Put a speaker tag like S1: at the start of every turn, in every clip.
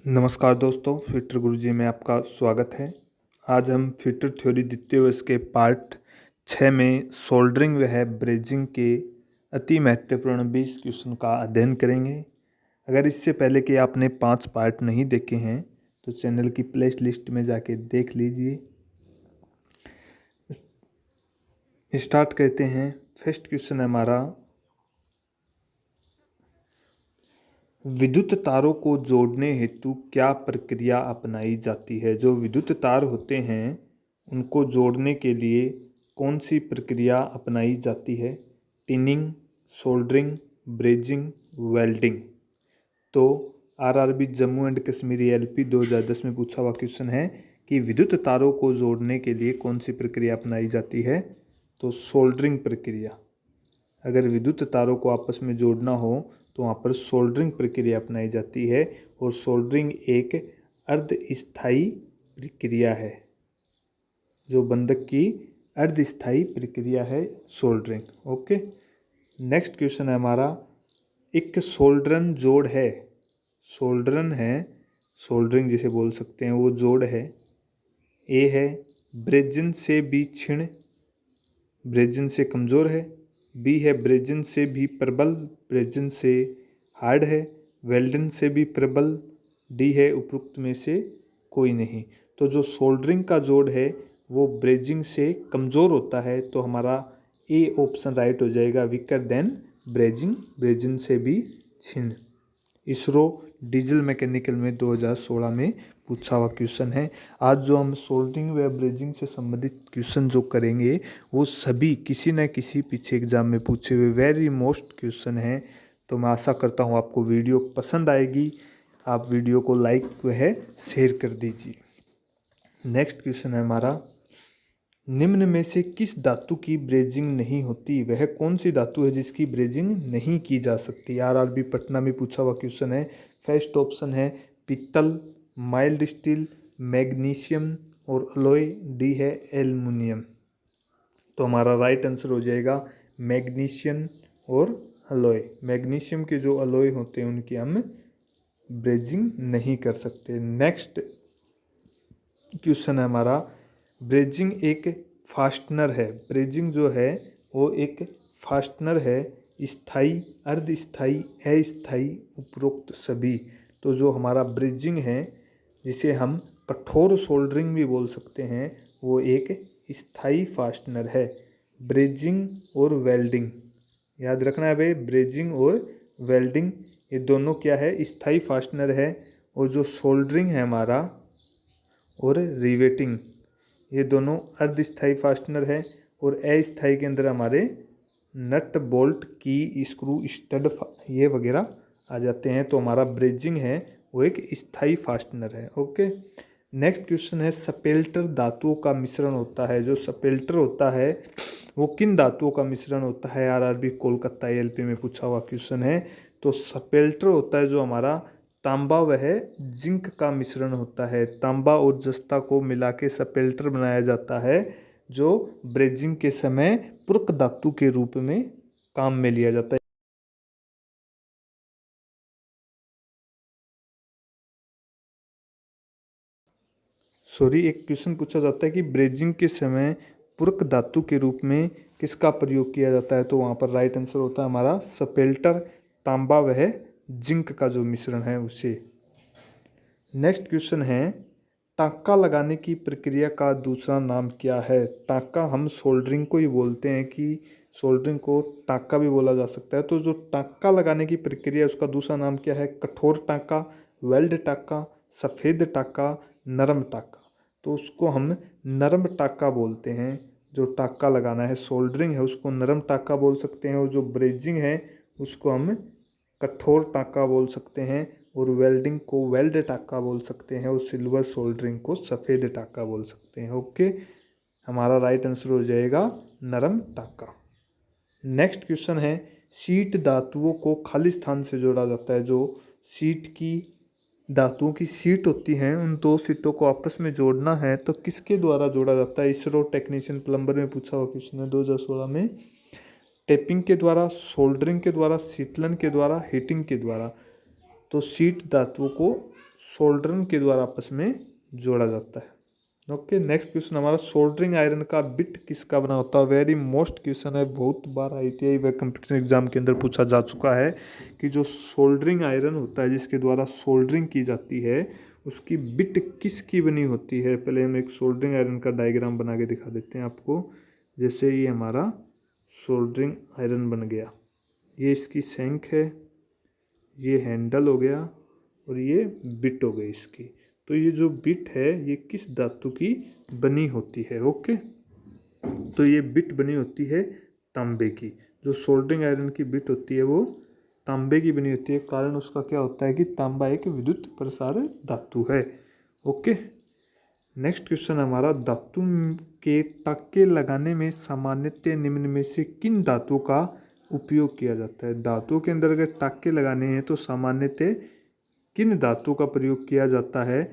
S1: नमस्कार दोस्तों, फिटर गुरुजी में आपका स्वागत है। आज हम फिटर थ्योरी द्वितीय वर्ष के पार्ट 6 में सोल्डरिंग व ब्रेजिंग के अति महत्वपूर्ण 20 क्वेश्चन का अध्ययन करेंगे। अगर इससे पहले कि आपने 5 पार्ट नहीं देखे हैं तो चैनल की प्ले लिस्ट में जाके देख लीजिए। स्टार्ट करते हैं। फर्स्ट क्वेश्चन है हमारा, विद्युत तारों को जोड़ने हेतु क्या प्रक्रिया अपनाई जाती है। जो विद्युत तार होते हैं उनको जोड़ने के लिए कौन सी प्रक्रिया अपनाई जाती है। Tinning, soldering, brazing, welding. तो RRB Jammu and Kashmir LP 2010 में पूछा हुआ क्वेश्चन है कि विद्युत तारों को जोड़ने के लिए कौन सी प्रक्रिया अपनाई जाती है। तो सोल्डरिंग प्रक्रिया। अगर विद्युत तारों को आपस में जोड़ना हो तो वहाँ पर सोल्डरिंग प्रक्रिया अपनाई जाती है। और सोल्डरिंग एक अर्धस्थायी प्रक्रिया है, जो बंधक की अर्धस्थायी प्रक्रिया है सोल्डरिंग। ओके, नेक्स्ट क्वेश्चन है हमारा, एक सोल्डरन जोड़ है। सोल्डरन है, सोल्डरिंग जिसे बोल सकते हैं, वो जोड़ है। ए है ब्रेजिन से भी क्षीण, ब्रेजिन से कमज़ोर है। बी है ब्रेजिन से भी प्रबल, ब्रेजिन से हार्ड है। वेल्डन से भी प्रबल। डी है उपरोक्त में से कोई नहीं। तो जो सोल्डरिंग का जोड़ है वो ब्रेजिंग से कमज़ोर होता है, तो हमारा ए ऑप्शन राइट हो जाएगा, वीकर देन ब्रेजिंग, ब्रेजिन से भी क्षीण। इसरो डीजल मैकेनिकल में 2016 में पूछा हुआ क्वेश्चन है। आज जो हम सोल्डरिंग व ब्रेजिंग से संबंधित क्वेश्चन जो करेंगे वो सभी किसी न किसी पीछे एग्जाम में पूछे हुए वेरी मोस्ट क्वेश्चन हैं। तो मैं आशा करता हूँ आपको वीडियो पसंद आएगी। आप वीडियो को लाइक व शेयर कर दीजिए। नेक्स्ट क्वेश्चन है हमारा, निम्न में से किस धातु की ब्रेजिंग नहीं होती। वह कौन सी धातु है जिसकी ब्रेजिंग नहीं की जा सकती। आरआरबी पटना में पूछा हुआ क्वेश्चन है। फर्स्ट ऑप्शन है पीतल, माइल्ड स्टील, मैग्नीशियम और अलॉय। डी है एल्युमिनियम। तो हमारा राइट आंसर हो जाएगा मैग्नीशियम और अलॉय। मैग्नीशियम के जो अलॉय होते हैं उनकी हम ब्रेजिंग नहीं कर सकते। नेक्स्ट क्वेश्चन है हमारा, ब्रेजिंग एक फास्टनर है। ब्रेजिंग जो है वो एक फास्टनर है, स्थायी, अर्धस्थायी, अस्थायी, उपरोक्त सभी। तो जो हमारा ब्रेजिंग है, जिसे हम कठोर सोल्डरिंग भी बोल सकते हैं, वो एक स्थायी फास्टनर है। ब्रेजिंग और वेल्डिंग, याद रखना है भाई, ब्रेजिंग और वेल्डिंग ये दोनों क्या है, स्थायी फास्टनर है। और जो सोल्डरिंग है हमारा और रिवेटिंग, ये दोनों अर्धस्थायी फास्टनर है। और अस्थायी के अंदर हमारे नट, बोल्ट, की, स्क्रू, स्टड ये वगैरह आ जाते हैं। तो हमारा ब्रेजिंग है वो एक स्थायी फास्टनर है। ओके, नेक्स्ट क्वेश्चन है, सपेल्टर धातुओं का मिश्रण होता है। जो सपेल्टर होता है वो किन धातुओं का मिश्रण होता है। आरआरबी कोलकाता एलपी में पूछा हुआ क्वेश्चन है। तो सपेल्टर होता है जो हमारा तांबा वह जिंक का मिश्रण होता है। तांबा और जस्ता को मिला के सपेल्टर बनाया जाता है, जो ब्रेजिंग के समय पूरक धातु के रूप में काम में लिया जाता है। एक क्वेश्चन पूछा जाता है कि ब्रेजिंग के समय पूरक धातु के रूप में किसका प्रयोग किया जाता है। तो वहाँ पर राइट आंसर होता है हमारा सपेल्टर, तांबा वह जिंक का जो मिश्रण है उसे। नेक्स्ट क्वेश्चन है, टाँका लगाने की प्रक्रिया का दूसरा नाम क्या है। टाँका हम सोल्डरिंग को ही बोलते हैं कि सोल्डरिंग को टाँका भी बोला जा सकता है। तो जो टाँका लगाने की प्रक्रिया उसका दूसरा नाम क्या है। कठोर टाँका, वेल्ड टाँका, सफ़ेद टाँका, नरम टाँका। तो उसको हम नरम टाँका बोलते हैं। जो टाँका लगाना है, सोल्डरिंग है, उसको नरम टाँका बोल सकते हैं। और जो ब्रेजिंग है उसको हम कठोर टाँका बोल सकते हैं। और वेल्डिंग को वेल्ड टाँका बोल सकते हैं। और सिल्वर सोल्डरिंग को सफ़ेद टाँका बोल सकते हैं। ओके, हमारा राइट आंसर हो जाएगा नरम टाँका। नेक्स्ट क्वेश्चन है, शीट धातुओं को खाली स्थान से जोड़ा जाता है। जो शीट की धातुओं की शीट होती हैं, उन दो शीटों को आपस में जोड़ना है तो किसके द्वारा जोड़ा जाता है। इसरो टेक्नीशियन प्लम्बर में पूछा हुआ क्वेश्चन है 2016 में। टेपिंग के द्वारा, सोल्डरिंग के द्वारा, शीतलन के द्वारा, हीटिंग के द्वारा। तो शीट धातुओं को सोल्डरिंग के द्वारा आपस में जोड़ा जाता है। ओके, नेक्स्ट क्वेश्चन हमारा सोल्डरिंग आयरन का बिट किसका बना होता है। वेरी मोस्ट क्वेश्चन है, बहुत बार ITI व कंपटीशन एग्जाम के अंदर पूछा जा चुका है कि जो सोल्डरिंग आयरन होता है जिसके द्वारा सोल्डरिंग की जाती है उसकी बिट किसकी बनी होती है। पहले हम एक सोल्डरिंग आयरन का डायग्राम बना के दिखा देते हैं आपको। जैसे ये हमारा सोल्डरिंग आयरन बन गया, ये इसकी शंख है, ये हैंडल हो गया और ये बिट हो गई इसकी। तो ये जो बिट है ये किस धातु की बनी होती है। ओके, तो ये बिट बनी होती है तांबे की। जो सोल्डरिंग आयरन की बिट होती है वो तांबे की बनी होती है। कारण उसका क्या होता है कि तांबा एक विद्युत प्रसार धातु है। ओके, नेक्स्ट क्वेश्चन हमारा धातु के टाके लगाने में सामान्यतः निम्न में से किन धातुओं का उपयोग किया जाता है। धातुओं के अंदर अगर टाके लगाने हैं तो सामान्यतः किन धातुओं का प्रयोग किया जाता है।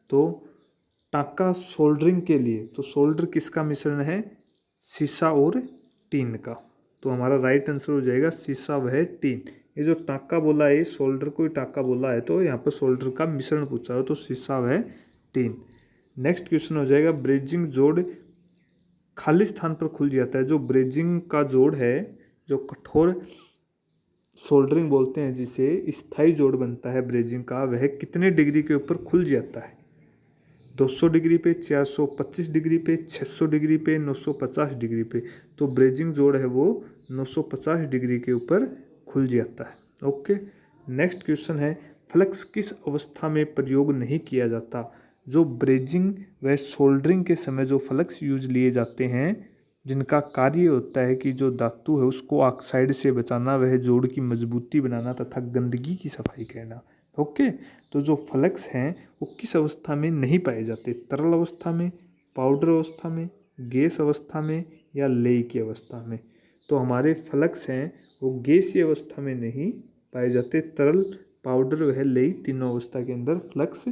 S1: तो टाका सोल्डरिंग के लिए तो सोल्डर किसका मिश्रण है, सीसा और टीन का। तो हमारा राइट आंसर हो जाएगा सीसा वह टीन। ये जो टाका बोला है सोल्डर को ही टाका बोला है, तो यहाँ पर सोल्डर का मिश्रण पूछा है तो सीसा वह टीन। नेक्स्ट क्वेश्चन हो जाएगा ब्रेजिंग जोड़ खाली स्थान पर खुल जाता है। जो ब्रेजिंग का जोड़ है, जो कठोर सोल्डरिंग बोलते हैं जिसे स्थायी जोड़ बनता है ब्रेजिंग का, वह कितने डिग्री के ऊपर खुल जाता है। 200 डिग्री पे, 425 डिग्री पे, 600 डिग्री पे, 950 डिग्री पे। तो ब्रेजिंग जोड़ है वो 950 डिग्री के ऊपर खुल जाता है। ओके, नेक्स्ट क्वेश्चन है फ्लक्स किस अवस्था में प्रयोग नहीं किया जाता। जो ब्रेजिंग व सोल्डरिंग के समय जो फ्लक्स यूज लिए जाते हैं जिनका कार्य होता है कि जो धातु है उसको ऑक्साइड से बचाना, वह जोड़ की मजबूती बनाना तथा गंदगी की सफाई करना। ओके, तो जो फ्लक्स हैं वो किस अवस्था में नहीं पाए जाते, तरल अवस्था में, पाउडर अवस्था में, गैस अवस्था में या लेई की अवस्था में। तो हमारे फ्लक्स हैं वो गैसीय अवस्था में नहीं पाए जाते, तरल, पाउडर वह लेई तीनों अवस्था के अंदर फ्लक्स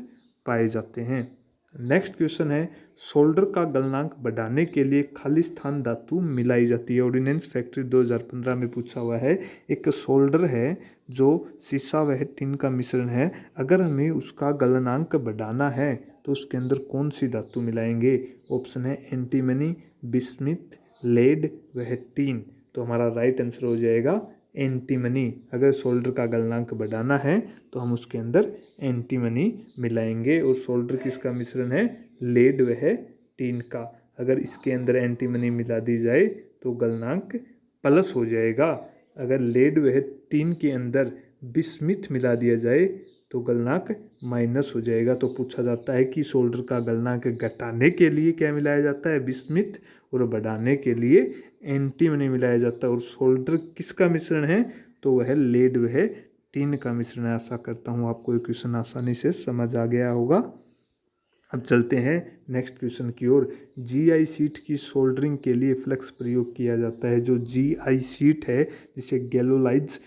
S1: पाए जाते हैं। नेक्स्ट क्वेश्चन है सोल्डर का गलनांक बढ़ाने के लिए खाली स्थान धातु मिलाई जाती है। ऑर्डिनेंस फैक्ट्री 2015 में पूछा हुआ है। एक सोल्डर है जो सीसा व टिन का मिश्रण है, अगर हमें उसका गलनांक बढ़ाना है तो उसके अंदर कौन सी धातु मिलाएंगे। ऑप्शन है एंटीमनी, बिस्मिथ, लेड व टीन। तो हमारा राइट आंसर हो जाएगा एंटीमनी। अगर सोल्डर का गलनांक बढ़ाना है तो हम उसके अंदर एंटीमनी मिलाएंगे। और सोल्डर किसका मिश्रण है, लेड वह टीन का। अगर इसके अंदर एंटीमनी मिला दी जाए तो गलनांक प्लस हो जाएगा। अगर लेड वह टीन के अंदर बिस्मिथ मिला दिया जाए तो गलनांक माइनस हो जाएगा। तो पूछा जाता है कि सोल्डर का गलनांक घटाने के लिए क्या मिलाया जाता है, बिस्मिथ, और बढ़ाने के लिए एंटीमनी मिलाया जाता है। और सोल्डर किसका मिश्रण है, तो वह लेड वह टीन का मिश्रण है। आशा करता हूँ आपको ये क्वेश्चन आसानी से समझ आ गया होगा। अब चलते हैं नेक्स्ट क्वेश्चन की ओर। GI शीट की सोल्डरिंग के लिए फ्लक्स प्रयोग किया जाता है। जो GI शीट है जिसे गैलोलाइज्ड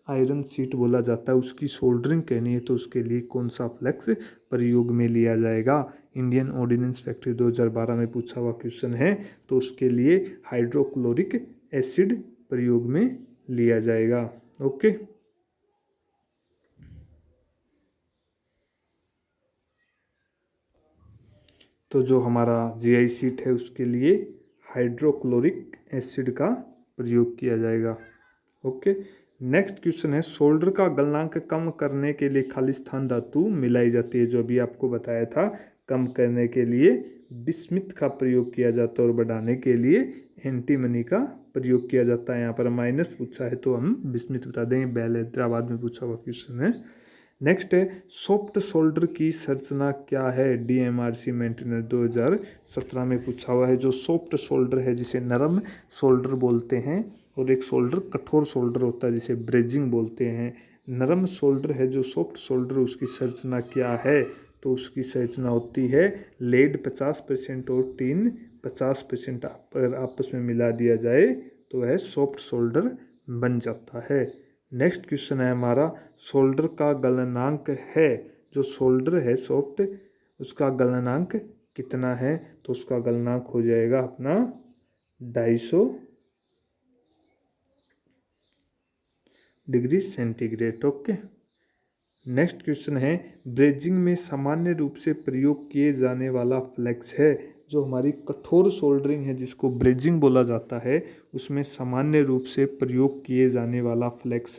S1: आयरन शीट बोला जाता है, उसकी सोल्डरिंग करनी है तो उसके लिए कौन सा फ्लक्स प्रयोग में लिया जाएगा। इंडियन ऑर्डिनेंस फैक्ट्री 2012 में पूछा हुआ क्वेश्चन है, तो उसके लिए हाइड्रोक्लोरिक एसिड प्रयोग में लिया जाएगा। ओके, तो जो हमारा GI शीट है उसके लिए हाइड्रोक्लोरिक एसिड का प्रयोग किया जाएगा। ओके, नेक्स्ट क्वेश्चन है सोल्डर का गलनांक कम करने के लिए खाली स्थान धातु मिलाई जाती है। जो अभी आपको बताया था, कम करने के लिए बिस्मिथ का प्रयोग किया जाता है और बढ़ाने के लिए एंटीमनी का प्रयोग किया जाता है। यहाँ पर माइनस पूछा है तो हम बिस्मिथ बता देंगे। बैल हैदराबाद में पूछा हुआ क्वेश्चन है। नेक्स्ट है सॉफ्ट सोल्डर की संरचना क्या है। DMRC मेंटेनर 2017 में पूछा हुआ है। जो सॉफ्ट सोल्डर है जिसे नरम सोल्डर बोलते हैं, और एक सोल्डर कठोर सोल्डर होता है जिसे ब्रेजिंग बोलते हैं। नरम सोल्डर है जो सॉफ्ट सोल्डर, उसकी संरचना क्या है, तो उसकी संरचना होती है लेड 50% और टीन 50% अगर आपस में मिला दिया जाए तो वह सॉफ्ट सोल्डर बन जाता है। नेक्स्ट क्वेश्चन है हमारा सोल्डर का गलनांक है। जो सोल्डर है सॉफ्ट, उसका गलनांक कितना है, तो उसका गलनांक हो जाएगा अपना 250 degree centigrade. Okay, next question है, ब्रेजिंग में सामान्य रूप से प्रयोग किए जाने वाला फ्लेक्स है। जो हमारी कठोर सोल्डरिंग है जिसको ब्रेजिंग बोला जाता है, उसमें सामान्य रूप से प्रयोग किए जाने वाला फ्लेक्स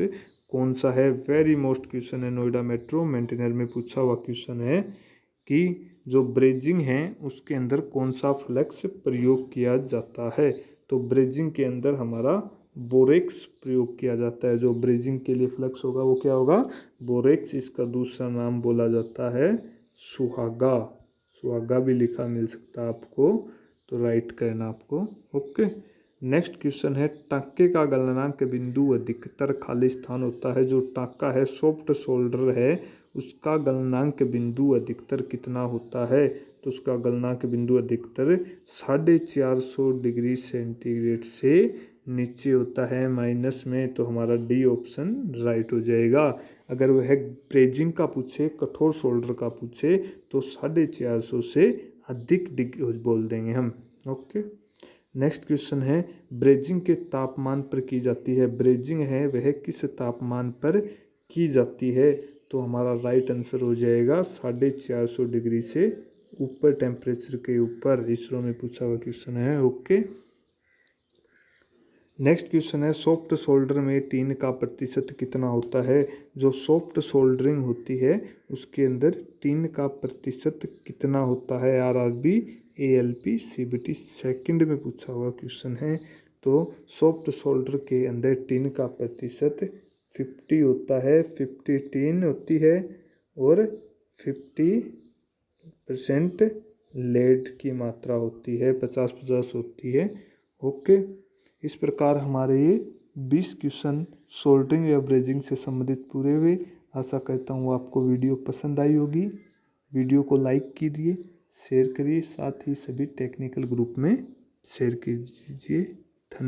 S1: कौन सा है। वेरी मोस्ट क्वेश्चन है, नोएडा मेट्रो मेंटेनर में पूछा हुआ क्वेश्चन है कि जो ब्रेजिंग है उसके अंदर कौन सा फ्लेक्स प्रयोग किया जाता है। तो ब्रेजिंग के अंदर हमारा बोरेक्स प्रयोग किया जाता है। जो ब्रेजिंग के लिए फ्लेक्स होगा वो क्या होगा, बोरेक्स। इसका दूसरा नाम बोला जाता है सुहागा। सुहागा भी लिखा मिल सकता है आपको, तो राइट करना आपको। ओके, नेक्स्ट क्वेश्चन है, टाँके का गलनांक बिंदु अधिकतर खाली स्थान होता है। जो टाँका है, सॉफ्ट शोल्डर है, उसका गलनांक बिंदु अधिकतर कितना होता है। तो उसका गलनांक बिंदु अधिकतर 450 डिग्री सेंटीग्रेड से नीचे होता है माइनस में। तो हमारा डी ऑप्शन राइट हो जाएगा। अगर वह ब्रेजिंग का पूछे, कठोर शोल्डर का पूछे, तो 450 से अधिक डिग्री बोल देंगे हम। ओके, नेक्स्ट क्वेश्चन है, ब्रेजिंग के तापमान पर की जाती है। ब्रेजिंग है वह किस तापमान पर की जाती है। तो हमारा राइट आंसर हो जाएगा 450 डिग्री से ऊपर टेम्परेचर के ऊपर। इसरो में पूछा हुआ क्वेश्चन है। ओके, नेक्स्ट क्वेश्चन है, सॉफ्ट सोल्डर में टीन का प्रतिशत कितना होता है। जो सॉफ्ट सोल्डरिंग होती है उसके अंदर टीन का प्रतिशत कितना होता है। आरआरबी, एएलपी, सीबीटी सेकंड में पूछा हुआ क्वेश्चन है। तो सॉफ्ट सोल्डर के अंदर टीन का प्रतिशत 50 होता है। 50 टीन होती है और 50% लेड की मात्रा होती है, 50-50 होती है। ओके, इस प्रकार हमारे ये 20 क्वेश्चन सोल्डरिंग या ब्रेजिंग से संबंधित पूरे हुए। आशा करता हूँ आपको वीडियो पसंद आई होगी। वीडियो को लाइक कीजिए, शेयर करिए, साथ ही सभी टेक्निकल ग्रुप में शेयर कीजिए। धन्यवाद।